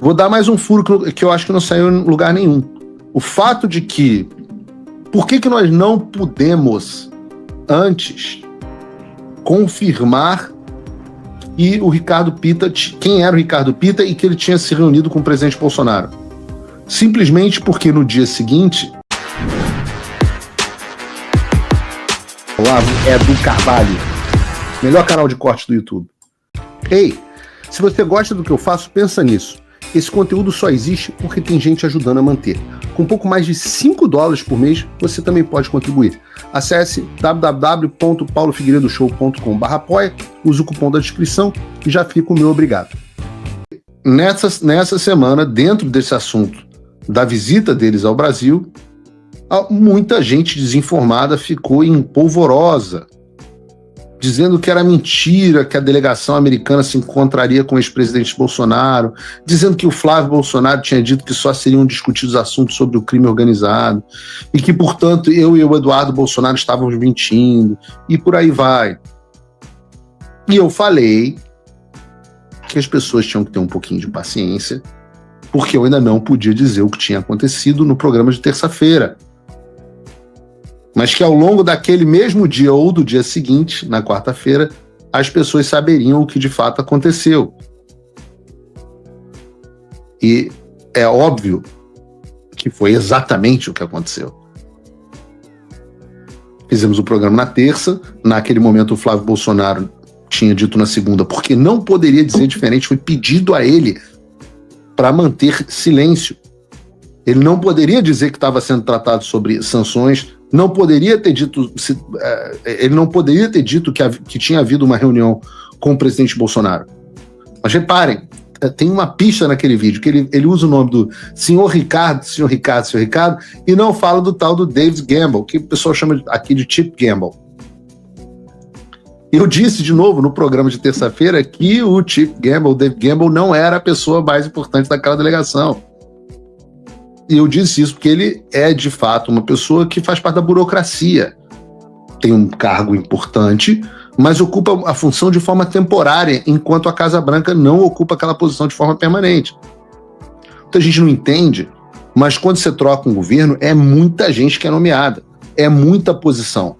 Vou dar mais um furo que eu acho que não saiu em lugar nenhum. O fato de que... Por que nós não pudemos, antes, confirmar que o Ricardo Pitta... Quem era o Ricardo Pitta e que ele tinha se reunido com o presidente Bolsonaro? Simplesmente porque no dia seguinte... Olavo é do Carvalho. Melhor canal de corte do YouTube. Ei, se você gosta do que eu faço, pensa nisso. Esse conteúdo só existe porque tem gente ajudando a manter. Com pouco mais de $5 por mês, você também pode contribuir. Acesse www.paulofigueiredoshow.com/apoia, use o cupom da descrição e já fica o meu obrigado. Nessa semana, dentro desse assunto da visita deles ao Brasil, muita gente desinformada ficou em polvorosa, dizendo que era mentira que a delegação americana se encontraria com o ex-presidente Bolsonaro, dizendo que o Flávio Bolsonaro tinha dito que só seriam discutidos assuntos sobre o crime organizado, e que, portanto, eu e o Eduardo Bolsonaro estávamos mentindo, e por aí vai. E eu falei que as pessoas tinham que ter um pouquinho de paciência, porque eu ainda não podia dizer o que tinha acontecido no programa de terça-feira. Mas que ao longo daquele mesmo dia ou do dia seguinte, na quarta-feira, as pessoas saberiam o que de fato aconteceu. E é óbvio que foi exatamente o que aconteceu. Fizemos o programa na terça, naquele momento o Flávio Bolsonaro tinha dito na segunda, porque não poderia dizer diferente, foi pedido a ele para manter silêncio. Ele não poderia dizer que estava sendo tratado sobre sanções, não poderia ter dito, ele não poderia ter dito que tinha havido uma reunião com o presidente Bolsonaro. Mas reparem, tem uma pista naquele vídeo, que ele usa o nome do senhor Ricardo, e não fala do tal do David Gamble, que o pessoal chama aqui de Chip Gamble. Eu disse de novo no programa de terça-feira que o Chip Gamble, o David Gamble, não era a pessoa mais importante daquela delegação. E eu disse isso porque ele é, de fato, uma pessoa que faz parte da burocracia. Tem um cargo importante, mas ocupa a função de forma temporária, enquanto a Casa Branca não ocupa aquela posição de forma permanente. Muita gente não entende, mas quando você troca um governo, é muita gente que é nomeada. É muita posição.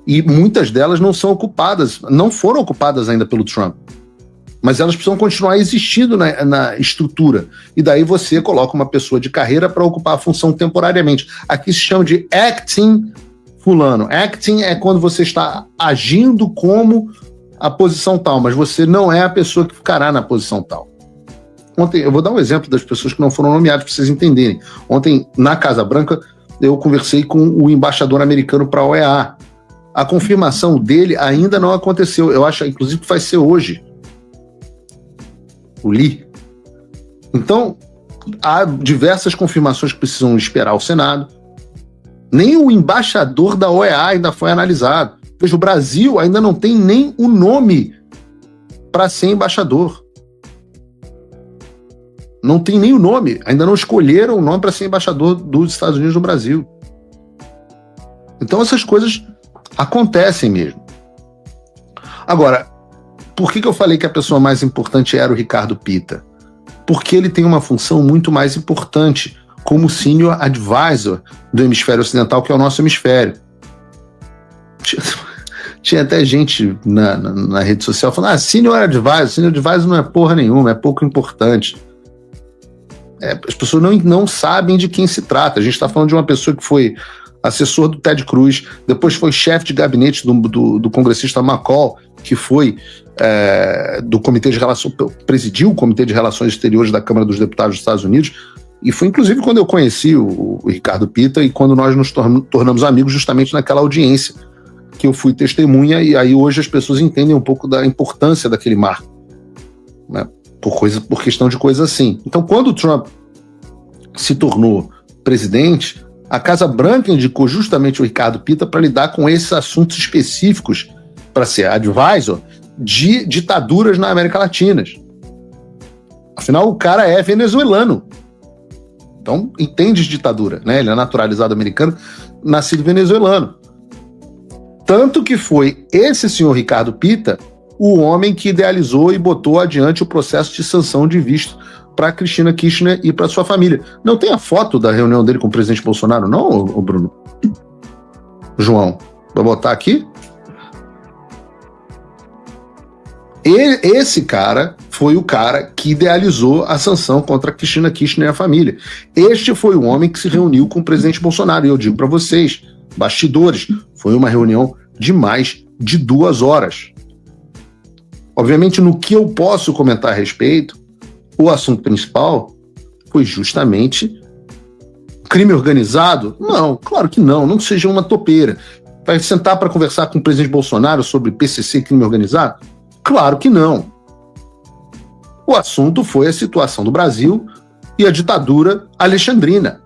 E muitas delas não são ocupadas, não foram ocupadas ainda pelo Trump. Mas elas precisam continuar existindo na estrutura. E daí você coloca uma pessoa de carreira para ocupar a função temporariamente. Aqui se chama de acting fulano. Acting é quando você está agindo como a posição tal, mas você não é a pessoa que ficará na posição tal. Ontem, eu vou dar um exemplo das pessoas que não foram nomeadas para vocês entenderem. Ontem, na Casa Branca, eu conversei com o embaixador americano para a OEA. A confirmação dele ainda não aconteceu. Eu acho, inclusive, que vai ser hoje. O Lee. Então, há diversas confirmações que precisam esperar o Senado. Nem o embaixador da OEA ainda foi analisado. Veja, o Brasil ainda não tem nem o nome para ser embaixador. Não tem nem o nome. Ainda não escolheram o nome para ser embaixador dos Estados Unidos no Brasil. Então, essas coisas acontecem mesmo. Agora, por que eu falei que a pessoa mais importante era o Ricardo Pitta? Porque ele tem uma função muito mais importante como senior advisor do hemisfério ocidental, que é o nosso hemisfério. Tinha até gente na rede social falando, senior advisor não é porra nenhuma, é pouco importante. As pessoas não sabem de quem se trata. A gente está falando de uma pessoa que foi assessor do Ted Cruz, depois foi chefe de gabinete do congressista McCall, que foi do Comitê de Relações, presidiu o Comitê de Relações Exteriores da Câmara dos Deputados dos Estados Unidos, e foi inclusive quando eu conheci o Ricardo Pitta e quando nós nos tornamos amigos justamente naquela audiência que eu fui testemunha, e aí hoje as pessoas entendem um pouco da importância daquele marco, né? Por questão de coisa assim. Então, quando o Trump se tornou presidente, a Casa Branca indicou justamente o Ricardo Pitta para lidar com esses assuntos específicos, para ser advisor de ditaduras na América Latina. Afinal, o cara é venezuelano. Então, entende de ditadura, né? Ele é naturalizado americano, nascido venezuelano. Tanto que foi esse senhor Ricardo Pitta o homem que idealizou e botou adiante o processo de sanção de visto para Cristina Kirchner e para sua família. Não tem a foto da reunião dele com o presidente Bolsonaro, não, ô Bruno? João, vou botar aqui? Esse cara foi o cara que idealizou a sanção contra Cristina Kirchner e a família. Este foi o homem que se reuniu com o presidente Bolsonaro. E eu digo para vocês, bastidores, foi uma reunião de mais de 2 horas. Obviamente, no que eu posso comentar a respeito, o assunto principal foi justamente crime organizado? Não, claro que não, não seja uma topeira. Vai sentar para conversar com o presidente Bolsonaro sobre PCC e crime organizado? Claro que não. O assunto foi a situação do Brasil e a ditadura alexandrina.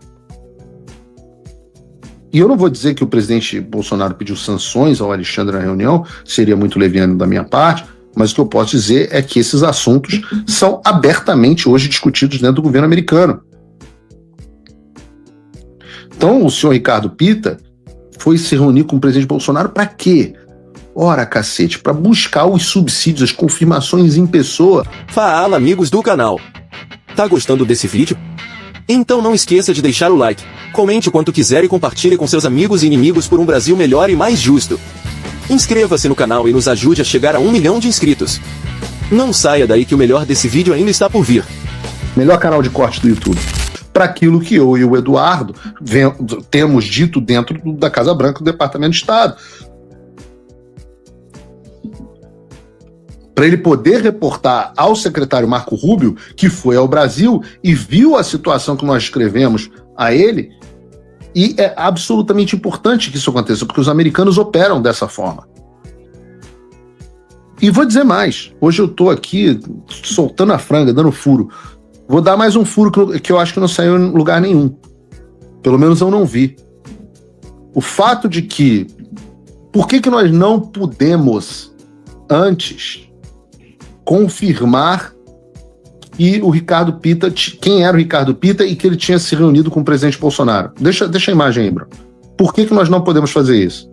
E eu não vou dizer que o presidente Bolsonaro pediu sanções ao Alexandre na reunião, seria muito leviano da minha parte, mas o que eu posso dizer é que esses assuntos são abertamente hoje discutidos dentro do governo americano. Então, o senhor Ricardo Pitta foi se reunir com o presidente Bolsonaro para quê? Ora, cacete, para buscar os subsídios, as confirmações em pessoa. Fala, amigos do canal. Tá gostando desse vídeo? Então não esqueça de deixar o like, comente o quanto quiser e compartilhe com seus amigos e inimigos por um Brasil melhor e mais justo. Inscreva-se no canal e nos ajude a chegar a 1 milhão de inscritos. Não saia daí que o melhor desse vídeo ainda está por vir. Melhor canal de corte do YouTube. Para aquilo que eu e o Eduardo temos dito dentro da Casa Branca do Departamento de Estado. Para ele poder reportar ao secretário Marco Rubio, que foi ao Brasil e viu a situação que nós escrevemos a ele, e é absolutamente importante que isso aconteça, porque os americanos operam dessa forma. E vou dizer mais, hoje eu estou aqui soltando a franga, dando furo. Vou dar mais um furo que eu acho que não saiu em lugar nenhum. Pelo menos eu não vi. O fato de que, por que nós não pudemos antes confirmar que o Ricardo Pitta, quem era o Ricardo Pitta e que ele tinha se reunido com o presidente Bolsonaro? Deixa a imagem aí, Bruno. Por que nós não podemos fazer isso?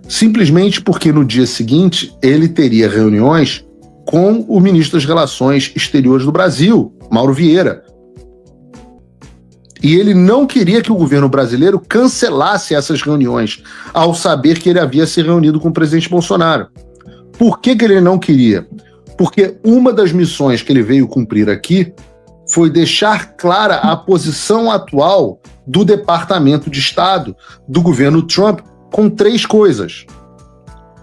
Simplesmente porque no dia seguinte ele teria reuniões com o ministro das Relações Exteriores do Brasil, Mauro Vieira. E ele não queria que o governo brasileiro cancelasse essas reuniões, ao saber que ele havia se reunido com o presidente Bolsonaro. Por que ele não queria? Porque uma das missões que ele veio cumprir aqui foi deixar clara a posição atual do Departamento de Estado do governo Trump com 3 coisas.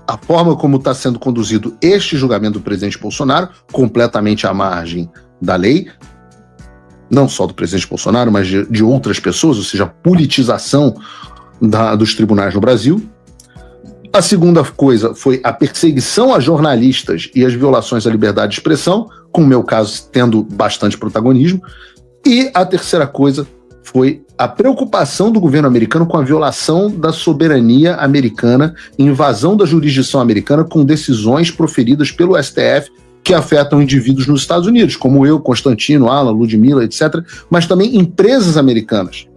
A forma como está sendo conduzido este julgamento do presidente Bolsonaro, completamente à margem da lei, não só do presidente Bolsonaro, mas de outras pessoas, ou seja, a politização dos tribunais no Brasil. A segunda coisa foi a perseguição a jornalistas e as violações à liberdade de expressão, com o meu caso tendo bastante protagonismo. E a terceira coisa foi a preocupação do governo americano com a violação da soberania americana, invasão da jurisdição americana com decisões proferidas pelo STF que afetam indivíduos nos Estados Unidos, como eu, Constantino, Alan, Ludmilla, etc., mas também empresas americanas,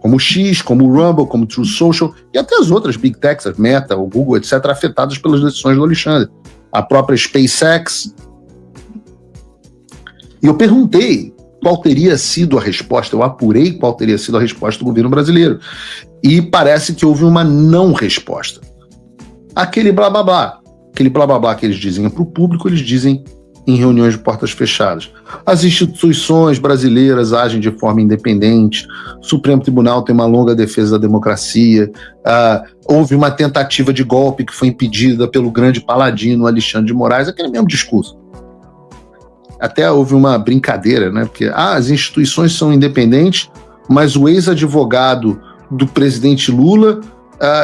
como o X, como o Rumble, como o True Social, e até as outras Big Techs, a Meta, o Google, etc., afetadas pelas decisões do Alexandre. A própria SpaceX. E eu perguntei qual teria sido a resposta, eu apurei qual teria sido a resposta do governo brasileiro. E parece que houve uma não resposta. Aquele blá blá blá. Aquele blá blá blá que eles dizem para o público, eles dizem em reuniões de portas fechadas. As instituições brasileiras agem de forma independente, o Supremo Tribunal tem uma longa defesa da democracia, houve uma tentativa de golpe que foi impedida pelo grande paladino Alexandre de Moraes, aquele mesmo discurso. Até houve uma brincadeira, né? Porque as instituições são independentes, mas o ex-advogado do presidente Lula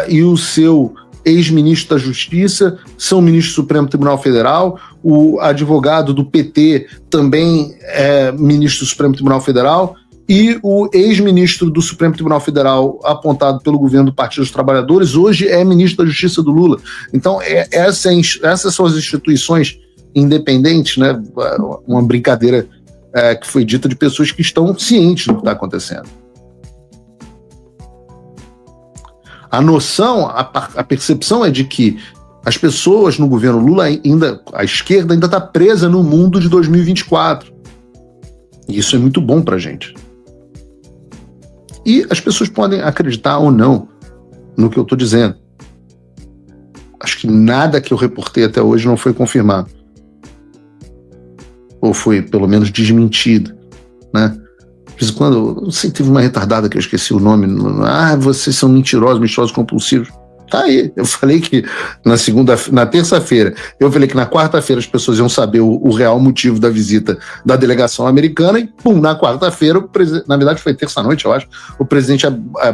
e o seu ex-ministro da Justiça são ministro do Supremo Tribunal Federal, o advogado do PT também é ministro do Supremo Tribunal Federal, e o ex-ministro do Supremo Tribunal Federal, apontado pelo governo do Partido dos Trabalhadores, hoje é ministro da Justiça do Lula. Então, essas são as instituições independentes, né? Uma brincadeira que foi dita de pessoas que estão cientes do que está acontecendo. A noção, a percepção é de que As pessoas no governo Lula a esquerda ainda está presa no mundo de 2024. E isso é muito bom pra gente. E as pessoas podem acreditar ou não no que eu estou dizendo. Acho que nada que eu reportei até hoje não foi confirmado. Ou foi, pelo menos, desmentido, né? De vez em quando, não sei, teve uma retardada que eu esqueci o nome. Vocês são mentirosos compulsivos. Tá aí. Eu falei que na terça-feira, eu falei que na quarta-feira as pessoas iam saber o real motivo da visita da delegação americana e, pum, na quarta-feira, na verdade foi terça-noite, eu acho, o presidente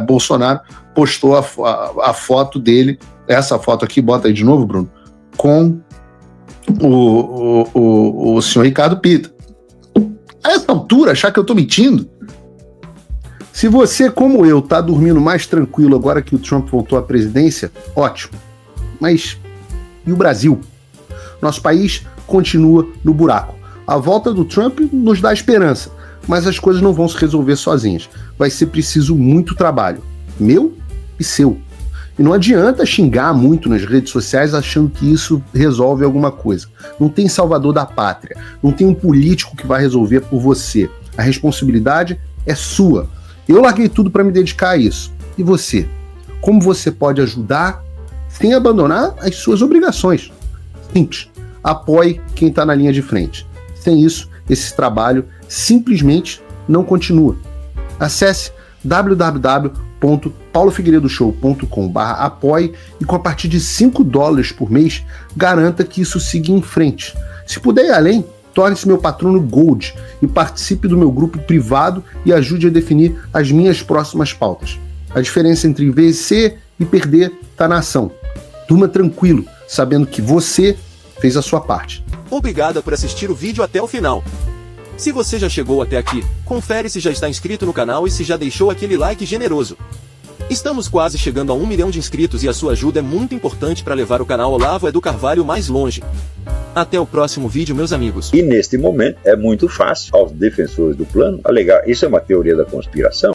Bolsonaro postou a foto dele, essa foto aqui, bota aí de novo, Bruno, com o senhor Ricardo Pitta. A essa altura, achar que eu tô mentindo? Se você, como eu, tá dormindo mais tranquilo agora que o Trump voltou à presidência, ótimo. Mas e o Brasil? Nosso país continua no buraco. A volta do Trump nos dá esperança, mas as coisas não vão se resolver sozinhas. Vai ser preciso muito trabalho, meu e seu. E não adianta xingar muito nas redes sociais achando que isso resolve alguma coisa. Não tem salvador da pátria, não tem um político que vai resolver por você. A responsabilidade é sua. Eu larguei tudo para me dedicar a isso. E você? Como você pode ajudar sem abandonar as suas obrigações? Simples. Apoie quem está na linha de frente. Sem isso, esse trabalho simplesmente não continua. Acesse www.paulofigueiredoshow.com/apoie e com a partir de $5 por mês, garanta que isso siga em frente. Se puder ir além, torne-se meu patrono Gold e participe do meu grupo privado e ajude a definir as minhas próximas pautas. A diferença entre vencer e perder está na ação. Durma tranquilo, sabendo que você fez a sua parte. Obrigada por assistir o vídeo até o final. Se você já chegou até aqui, confere se já está inscrito no canal e se já deixou aquele like generoso. Estamos quase chegando a 1 milhão de inscritos e a sua ajuda é muito importante para levar o canal Olavo Edu Carvalho mais longe. Até o próximo vídeo, meus amigos. E neste momento é muito fácil aos defensores do plano alegar isso é uma teoria da conspiração.